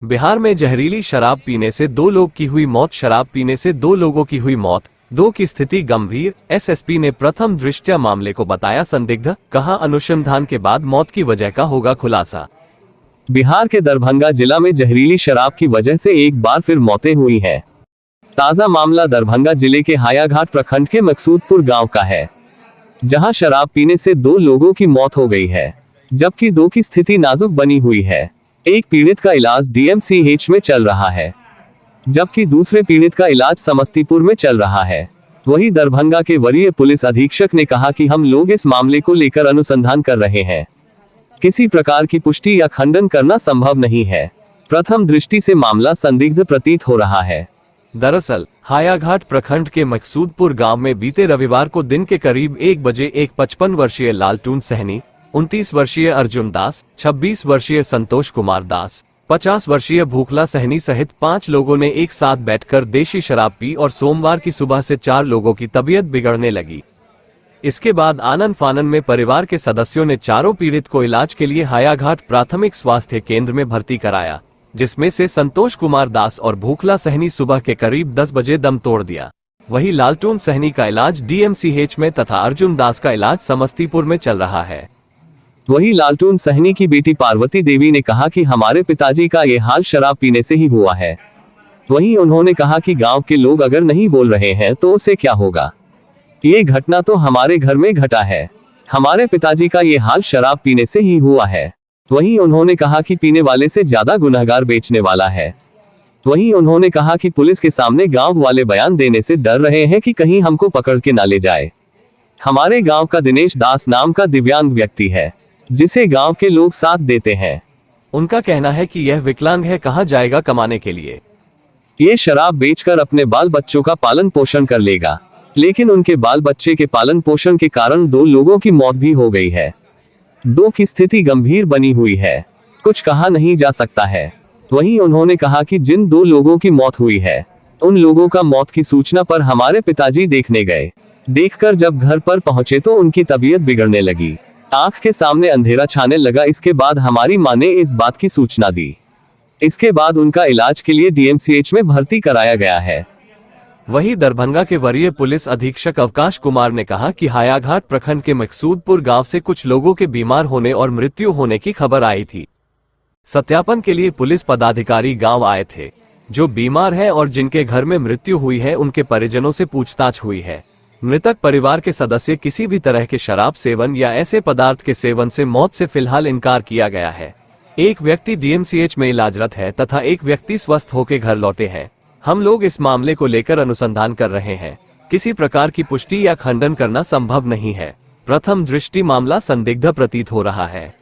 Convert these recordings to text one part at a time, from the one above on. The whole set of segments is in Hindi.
बिहार में जहरीली शराब पीने से 2 लोग की हुई मौत। शराब पीने से 2 लोगों की हुई मौत, 2 की स्थिति गंभीर। एसएसपी ने प्रथम दृष्टया मामले को बताया संदिग्ध, कहा अनुसंधान के बाद मौत की वजह का होगा खुलासा। बिहार के दरभंगा जिला में जहरीली शराब की वजह से एक बार फिर मौतें हुई हैं। ताजा मामला दरभंगा जिले के हायाघाट प्रखंड के मकसूदपुर गांव का है, जहां शराब पीने से 2 लोगों की मौत हो गई है, जबकि 2 की स्थिति नाजुक बनी हुई है। एक पीड़ित का इलाज डीएमसीएच में चल रहा है, जबकि दूसरे पीड़ित का इलाज समस्तीपुर में चल रहा है। वहीं दरभंगा के वरीय पुलिस अधीक्षक ने कहा कि हम लोग इस मामले को लेकर अनुसंधान कर रहे हैं। किसी प्रकार की पुष्टि या खंडन करना संभव नहीं है। प्रथम दृष्टि से मामला संदिग्ध प्रतीत हो रहा है। दरअसल हायाघाट प्रखंड के मकसूदपुर गांव में बीते रविवार को दिन के करीब 1 बजे एक 55 वर्षीय लालटून सहनी, 29 वर्षीय अर्जुन दास, 26 वर्षीय संतोष कुमार दास, 50 वर्षीय भूखला सहनी सहित 5 लोगों ने एक साथ बैठकर देशी शराब पी और सोमवार की सुबह से 4 लोगों की तबीयत बिगड़ने लगी। इसके बाद आनन फानन में परिवार के सदस्यों ने चारों पीड़ित को इलाज के लिए हायाघाट प्राथमिक स्वास्थ्य केंद्र में भर्ती कराया, जिसमें से संतोष कुमार दास और भूखला सहनी सुबह के करीब 10 बजे दम तोड़ दिया। वहीं लालटून सहनी का इलाज डीएमसीएच में तथा अर्जुन दास का इलाज समस्तीपुर में चल रहा है। वहीं लालटून सहनी की बेटी पार्वती देवी ने कहा कि हमारे पिताजी का ये हाल शराब पीने से ही हुआ है। वहीं उन्होंने कहा कि गांव के लोग अगर नहीं बोल रहे हैं तो उससे क्या होगा। ये घटना तो हमारे घर में घटा है। हमारे पिताजी का ये हाल शराब पीने से ही हुआ है। वहीं उन्होंने कहा कि पीने वाले से ज्यादा गुनहगार बेचने वाला है। वहीं उन्होंने कहा कि पुलिस के सामने गांव वाले बयान देने से डर रहे हैं कि कहीं हमको पकड़ के ना ले जाए। हमारे गांव का दिनेश दास नाम का दिव्यांग व्यक्ति है, जिसे गांव के लोग साथ देते हैं। उनका कहना है कि यह विकलांग है, कहां जाएगा कमाने के लिए। ये शराब बेचकर अपने बाल बच्चों का पालन पोषण कर लेगा, लेकिन उनके बाल बच्चे के पालन पोषण के कारण 2 लोगों की मौत भी हो गई है। 2 की स्थिति गंभीर बनी हुई है, कुछ कहा नहीं जा सकता है। वहीं उन्होंने कहा कि जिन 2 लोगों की मौत हुई है, उन लोगों का मौत की सूचना पर हमारे पिताजी देखने गए। देखकर जब घर पर पहुंचे तो उनकी तबीयत बिगड़ने लगी, आंख के सामने अंधेरा छाने लगा। इसके बाद हमारी मां ने इस बात की सूचना दी। इसके बाद उनका इलाज के लिए डीएमसीएच में भर्ती कराया गया है। वहीं दरभंगा के वरीय पुलिस अधीक्षक अवकाश कुमार ने कहा कि हायाघाट प्रखंड के मकसूदपुर गांव से कुछ लोगों के बीमार होने और मृत्यु होने की खबर आई थी। सत्यापन के लिए पुलिस पदाधिकारी गांव आए थे। जो बीमार है और जिनके घर में मृत्यु हुई है, उनके परिजनों से पूछताछ हुई है। मृतक परिवार के सदस्य किसी भी तरह के शराब सेवन या ऐसे पदार्थ के सेवन से मौत से फिलहाल इनकार किया गया है। एक व्यक्ति डीएमसीएच में इलाजरत है तथा एक व्यक्ति स्वस्थ होकर घर लौटे हैं। हम लोग इस मामले को लेकर अनुसंधान कर रहे हैं। किसी प्रकार की पुष्टि या खंडन करना संभव नहीं है। प्रथम दृष्टि मामला संदिग्ध प्रतीत हो रहा है।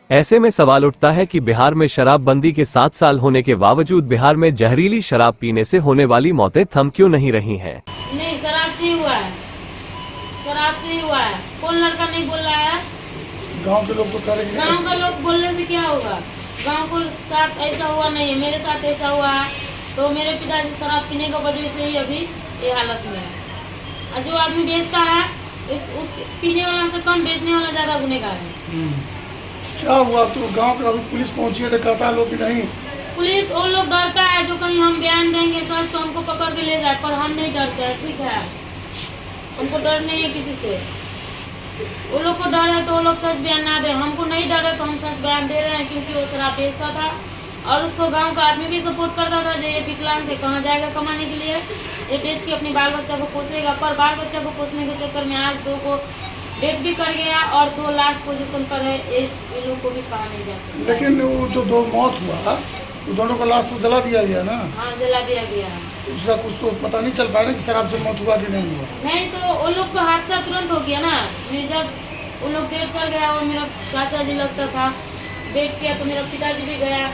ऐसे में सवाल उठता है कि बिहार में शराबबंदी के 7 साल होने के बावजूद बिहार में जहरीली शराब पीने से होने वाली मौतें थम क्यों नहीं रही हैं। नहीं, शराब से ही हुआ है, शराब से ही हुआ है। कौन लड़का नहीं बोल रहा है? गांव के लोग तो करेंगे। गांव का लोग बोलने से क्या होगा? गांव को साथ ऐसा हुआ नहीं है, मेरे साथ ऐसा हुआ है। तो मेरे पिताजी शराब पीने की वजह से ही अभी ये हालत में है। और जो आदमी बेचता है उस पीने वाला से कम बेचने वाला ज्यादा गुनहगार है। क्या हुआ? तो गांव का पुलिस पहुंची है तो कहता है लोग नहीं। पुलिस वो लोग डरता है जो कहीं हम बयान देंगे सच तो हमको पकड़ के ले जाए, पर हम नहीं डरते हैं। ठीक है, हमको डर नहीं है किसी से। वो लोग को डर है तो वो लोग सच बयान ना दे। हमको नहीं डर है तो हम सच बयान दे रहे हैं, क्योंकि वो शराब बेचता था और उसको गांव का आदमी भी सपोर्ट करता था। जो ये विकलांग थे, कहाँ जाएगा कमाने के लिए? ये बेच के अपने बाल बच्चा को पोसेगा, पर बाल बच्चा को पोसने के चक्कर में आज 2 को डेट भी कर गया और 2 लास्ट पोजीशन पर है। इस लोगों को भी कहा नहीं जा सकता। लेकिन वो जो 2 मौत हुआ, वो दोनों का लाश तो जला दिया गया ना? हाँ, जला दिया गया। उसका कुछ तो पता नहीं चल पाया कि शराब से मौत हुआ कि नहीं हुआ। नहीं, तो उन लोग का हादसा तुरंत हो गया ना। जब उन लोग डेट कर गया और मेरा चाचा जी लगता था, डेट किया तो मेरा पिताजी भी गया,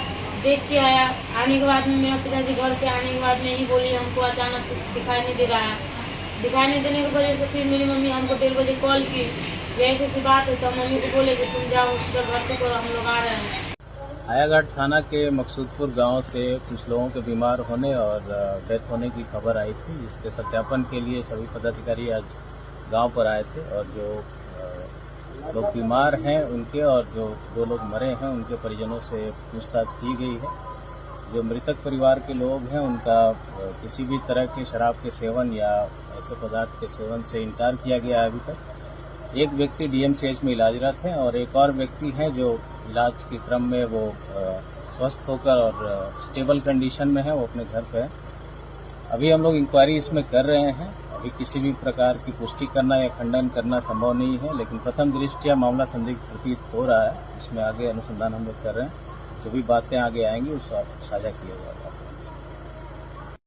देख के आया। आने के बाद में मेरा पिताजी घर पे आने के बाद में ही बोली हमको अचानक से दिखाई नहीं दे रहा है। दिखाई नहीं देने की वजह से फिर मेरी मम्मी हमको 1:30 बजे कॉल की, ऐसे सी बात है। तो मम्मी को बोले कि तुम जाओ हॉस्पिटल भर्ती करो, हम लोग आ रहे हैं। हायाघाट थाना के मकसूदपुर गांव से कुछ लोगों के बीमार होने और डेथ होने की खबर आई थी, जिसके सत्यापन के लिए सभी पदाधिकारी आज गांव पर आए थे। और जो लोग बीमार हैं उनके और जो 2 लोग मरे हैं उनके परिजनों से पूछताछ की गई है। जो मृतक परिवार के लोग हैं उनका किसी भी तरह के शराब के सेवन या ऐसे पदार्थ के सेवन से इनकार किया गया है अभी तक। एक व्यक्ति डीएमसीएच में इलाजरत है और एक और व्यक्ति है जो इलाज के क्रम में वो स्वस्थ होकर और स्टेबल कंडीशन में है, वो अपने घर पे है। अभी हम लोग इंक्वायरी इसमें कर रहे हैं। अभी किसी भी प्रकार की पुष्टि करना या खंडन करना संभव नहीं है, लेकिन प्रथम दृष्टया मामला संदिग्ध प्रतीत हो रहा है। इसमें आगे अनुसंधान हम लोग कर रहे हैं। जो भी बातें आगे आएंगी उसको साझा किया जाएगा।